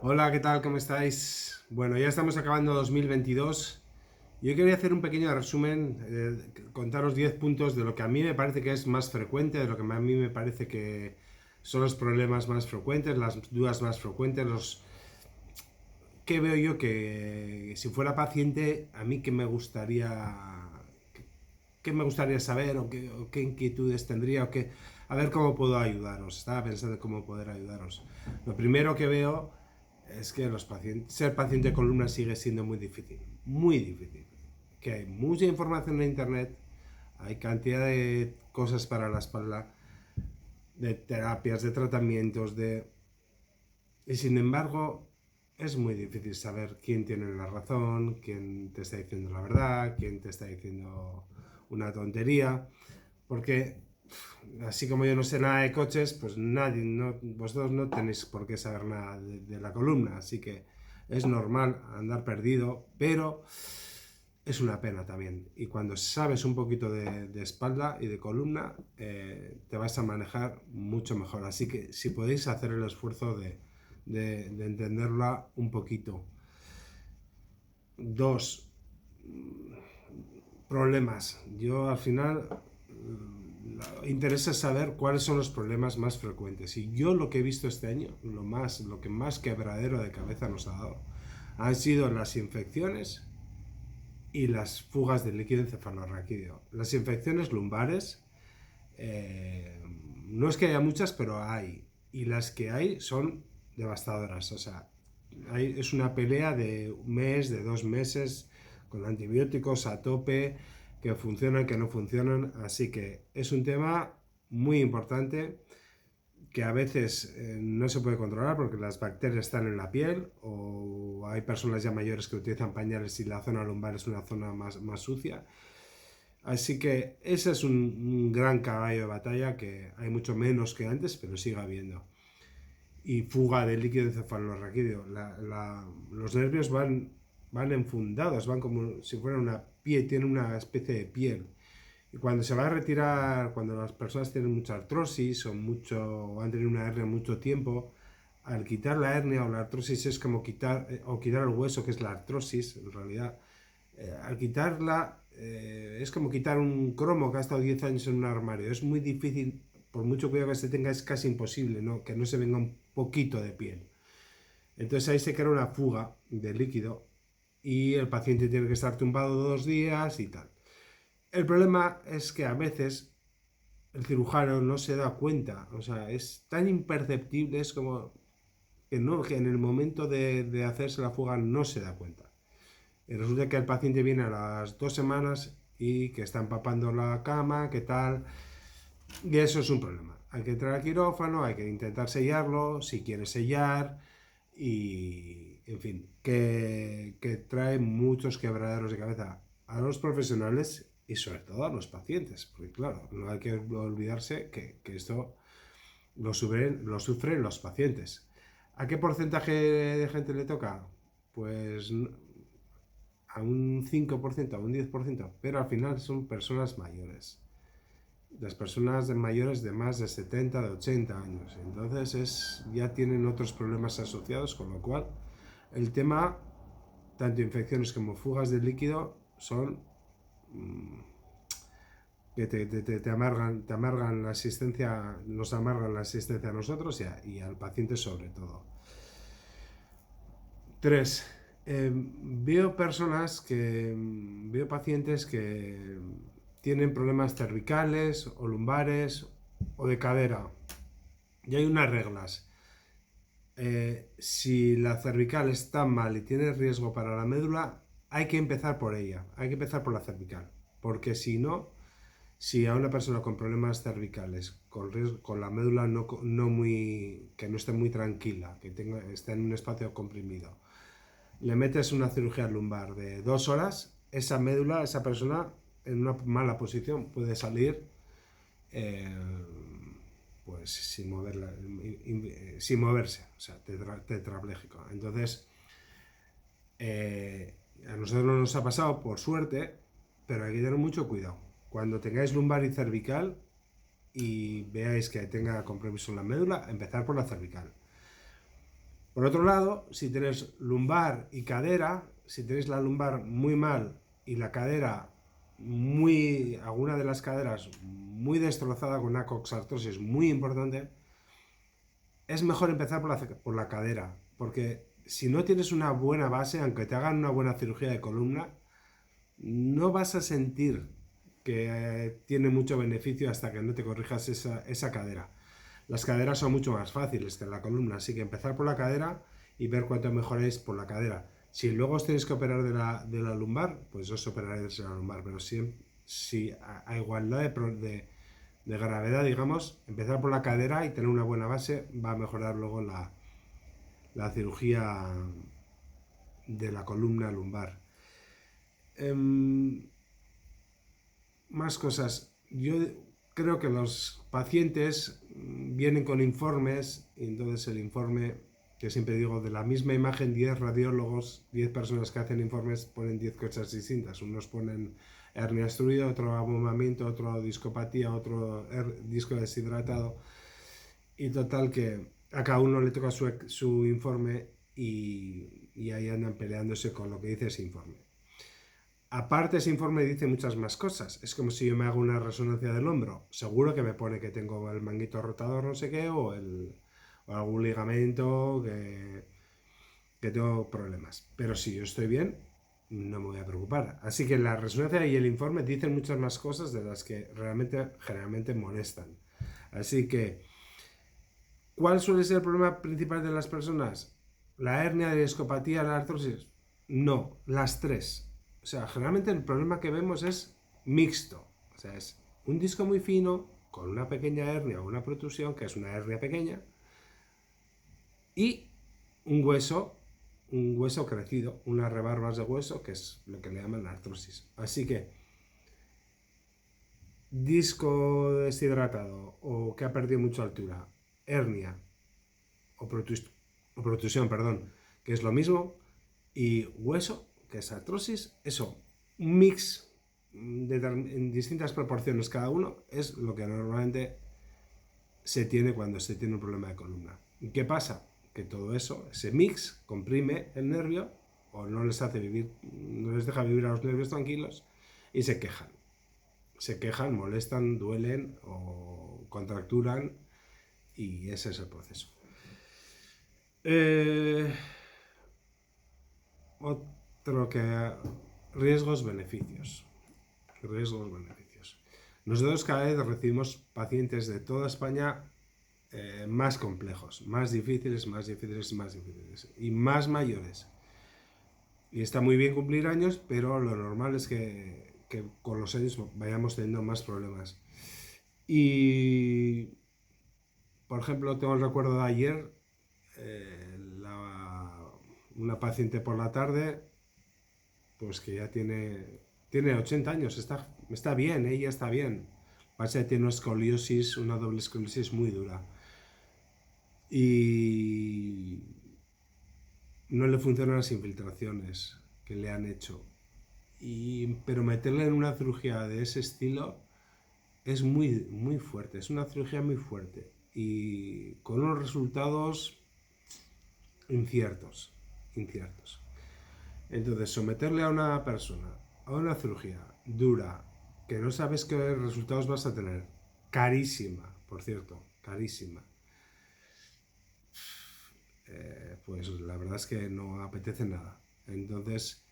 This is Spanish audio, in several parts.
Hola, ¿qué tal? ¿Cómo estáis? Bueno, ya estamos acabando 2022. Yo quería hacer un pequeño resumen, contaros 10 puntos de lo que a mí me parece que es más frecuente, de lo que a mí me parece que son los problemas más frecuentes, las dudas más frecuentes, los que veo yo que si fuera paciente, a mí qué me gustaría saber o qué inquietudes tendría a ver cómo puedo ayudaros. Estaba pensando en cómo poder ayudaros. Lo primero que veo es que ser paciente de columna sigue siendo muy difícil, muy difícil. Que hay mucha información en internet, hay cantidad de cosas para la espalda, de terapias, de tratamientos, y sin embargo es muy difícil saber quién tiene la razón, quién te está diciendo la verdad, quién te está diciendo una tontería, porque así como yo no sé nada de coches, pues vosotros no tenéis por qué saber nada de la columna, así que es normal andar perdido, pero es una pena también. Y cuando sabes un poquito de espalda y de columna, te vas a manejar mucho mejor. Así que si podéis hacer el esfuerzo de entenderla un poquito. Dos, problemas. Yo al final interesa saber cuáles son los problemas más frecuentes. Y yo lo que he visto este año, lo que más quebradero de cabeza nos ha dado, han sido las infecciones y las fugas de líquido encefalorraquídeo. Las infecciones lumbares, eh, no es que haya muchas, pero hay. Y las que hay son devastadoras. O sea, es una pelea de un mes, de 2 meses, con antibióticos a tope, que funcionan, que no funcionan. Así que es un tema muy importante que a veces no se puede controlar porque las bacterias están en la piel o hay personas ya mayores que utilizan pañales y la zona lumbar es una zona más sucia. Así que ese es un gran caballo de batalla que hay mucho menos que antes, pero sigue habiendo. Y fuga de líquido encefalorraquídeo. Los nervios van enfundados, van como si fuera una piel, tienen una especie de piel. Y cuando se va a retirar, cuando las personas tienen mucha artrosis o han tenido una hernia mucho tiempo, al quitar la hernia o la artrosis es como quitar el hueso, que es la artrosis, en realidad. Al quitarla es como quitar un cromo que ha estado 10 años en un armario. Es muy difícil, por mucho cuidado que se tenga, es casi imposible, ¿no? Que no se venga un poquito de piel. Entonces ahí se crea una fuga de líquido y el paciente tiene que estar tumbado 2 días y tal. El problema es que a veces el cirujano no se da cuenta, o sea, es tan imperceptible, es como que en el momento de hacerse la fuga no se da cuenta. Y resulta que el paciente viene a las 2 semanas y que está empapando la cama, qué tal, y eso es un problema. Hay que entrar al quirófano, hay que intentar sellarlo, si quiere sellar, y en fin, que trae muchos quebraderos de cabeza a los profesionales y sobre todo a los pacientes, porque claro, no hay que olvidarse que esto lo sufren los pacientes. ¿A qué porcentaje de gente le toca? Pues a un 5%, a un 10%, pero al final son personas mayores. Las personas mayores de más de 70, de 80 años. Entonces ya tienen otros problemas asociados, con lo cual el tema, tanto infecciones como fugas de líquido, son que te amargan la asistencia, nos amargan la asistencia a nosotros y al paciente sobre todo. Tres, veo pacientes que tienen problemas cervicales o lumbares o de cadera. Y hay unas reglas. Si la cervical está mal y tiene riesgo para la médula, hay que empezar por ella, hay que empezar por la cervical. Porque si no, si a una persona con problemas cervicales, con la médula que no esté muy tranquila, esté en un espacio comprimido, le metes una cirugía lumbar de 2 horas, esa médula, esa persona en una mala posición puede salir eh, pues sin moverse, o sea, tetrapléjico. Entonces, a nosotros no nos ha pasado por suerte, pero hay que tener mucho cuidado. Cuando tengáis lumbar y cervical y veáis que tenga compromiso en la médula, empezar por la cervical. Por otro lado, si tienes lumbar y cadera, si tenéis la lumbar muy mal y la cadera alguna de las caderas muy destrozada con una coxartrosis muy importante, es mejor empezar por la cadera, porque si no tienes una buena base, aunque te hagan una buena cirugía de columna, no vas a sentir que tiene mucho beneficio hasta que no te corrijas esa cadera. Las caderas son mucho más fáciles que la columna, así que empezar por la cadera y ver cuánto mejoráis por la cadera. Si luego os tenéis que operar de la lumbar, pues os operaréis de la lumbar, pero si a igualdad de gravedad, digamos, empezar por la cadera y tener una buena base va a mejorar luego la cirugía de la columna lumbar. Más cosas. Yo creo que los pacientes vienen con informes, y entonces el informe, que siempre digo, de la misma imagen, 10 radiólogos, 10 personas que hacen informes ponen 10 cosas distintas. Unos ponen hernia obstruida, otro abombamiento, otro discopatía, otro disco deshidratado. Y total que a cada uno le toca su informe y ahí andan peleándose con lo que dice ese informe. Aparte, ese informe dice muchas más cosas. Es como si yo me hago una resonancia del hombro. Seguro que me pone que tengo el manguito rotador, no sé qué, o algún ligamento, que tengo problemas. Pero si yo estoy bien, no me voy a preocupar. Así que la resonancia y el informe dicen muchas más cosas de las que generalmente molestan. Así que, ¿cuál suele ser el problema principal de las personas? ¿La hernia, la discopatía, la artrosis? No, las tres. O sea, generalmente el problema que vemos es mixto. O sea, es un disco muy fino con una pequeña hernia o una protrusión, que es una hernia pequeña, y un hueso crecido, unas rebarbas de hueso, que es lo que le llaman la artrosis. Así que, disco deshidratado o que ha perdido mucha altura, hernia o protrusión, perdón, que es lo mismo, y hueso, que es artrosis, eso, un mix en distintas proporciones cada uno, es lo que normalmente se tiene cuando se tiene un problema de columna. ¿Y qué pasa? Que todo eso, ese mix, comprime el nervio o no les deja vivir a los nervios tranquilos y se quejan. Se quejan, molestan, duelen o contracturan y ese es el proceso. Otro que riesgos-beneficios. Nosotros cada vez recibimos pacientes de toda España más complejos, más difíciles y más mayores. Y está muy bien cumplir años, pero lo normal es que con los años vayamos teniendo más problemas. Y, por ejemplo, tengo el recuerdo de ayer, una paciente por la tarde, pues que ya tiene 80 años, está bien, ella está bien. Pasa que tiene una doble escoliosis muy dura. Y no le funcionan las infiltraciones que le han hecho. Pero meterle en una cirugía de ese estilo es muy, muy fuerte, es una cirugía muy fuerte y con unos resultados inciertos. Entonces, someterle a una persona a una cirugía dura, que no sabes qué resultados vas a tener, carísima, por cierto, carísima, pues la verdad es que no apetece nada. Entonces,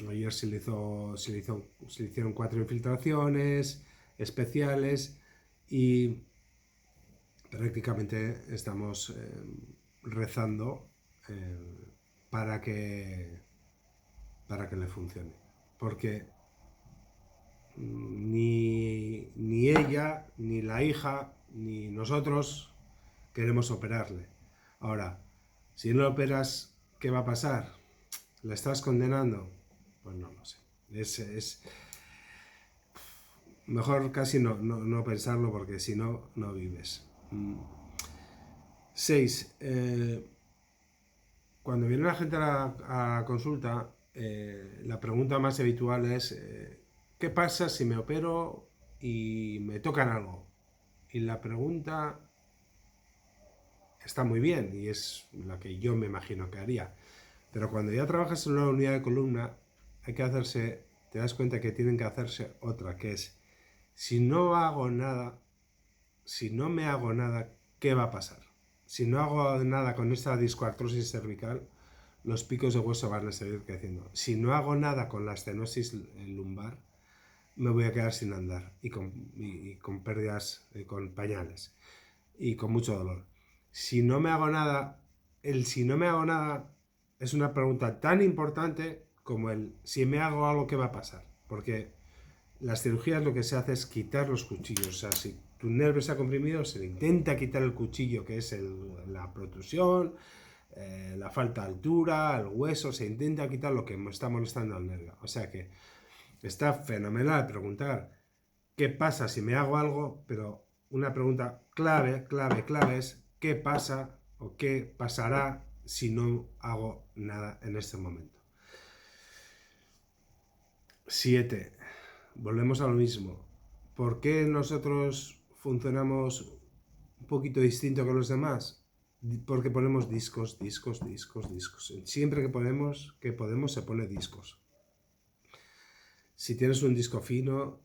ayer se le hicieron 4 infiltraciones especiales y prácticamente estamos rezando para que le funcione, porque ni ella, ni la hija, ni nosotros queremos operarle. Ahora, si no lo operas, ¿qué va a pasar? ¿Le estás condenando? Pues no lo sé. Es mejor casi no pensarlo, porque si no, no vives. 6. Cuando viene la gente a consulta, la pregunta más habitual es ¿qué pasa si me opero y me tocan algo? Y la pregunta está muy bien y es la que yo me imagino que haría. Pero cuando ya trabajas en una unidad de columna, hay que hacerse, te das cuenta que tienen que hacerse otra, que es, si no hago nada, si no me hago nada, ¿qué va a pasar? Si no hago nada con esta discoartrosis cervical, los picos de hueso van a seguir creciendo. Si no hago nada con la estenosis lumbar, me voy a quedar sin andar y con pérdidas, con pañales y con mucho dolor. Si no me hago nada, el si no me hago nada es una pregunta tan importante como el si me hago algo, ¿qué va a pasar? Porque las cirugías lo que se hace es quitar los cuchillos. O sea, si tu nervio está comprimido, se le intenta quitar el cuchillo, que es la protrusión, la falta de altura, el hueso, se intenta quitar lo que está molestando al nervio. O sea que está fenomenal preguntar qué pasa si me hago algo, pero una pregunta clave es qué pasa o qué pasará si no hago nada en este momento. 7. Volvemos a lo mismo. ¿Por qué nosotros funcionamos un poquito distinto que los demás? Porque ponemos discos. Siempre que podemos se pone discos. Si tienes un disco fino,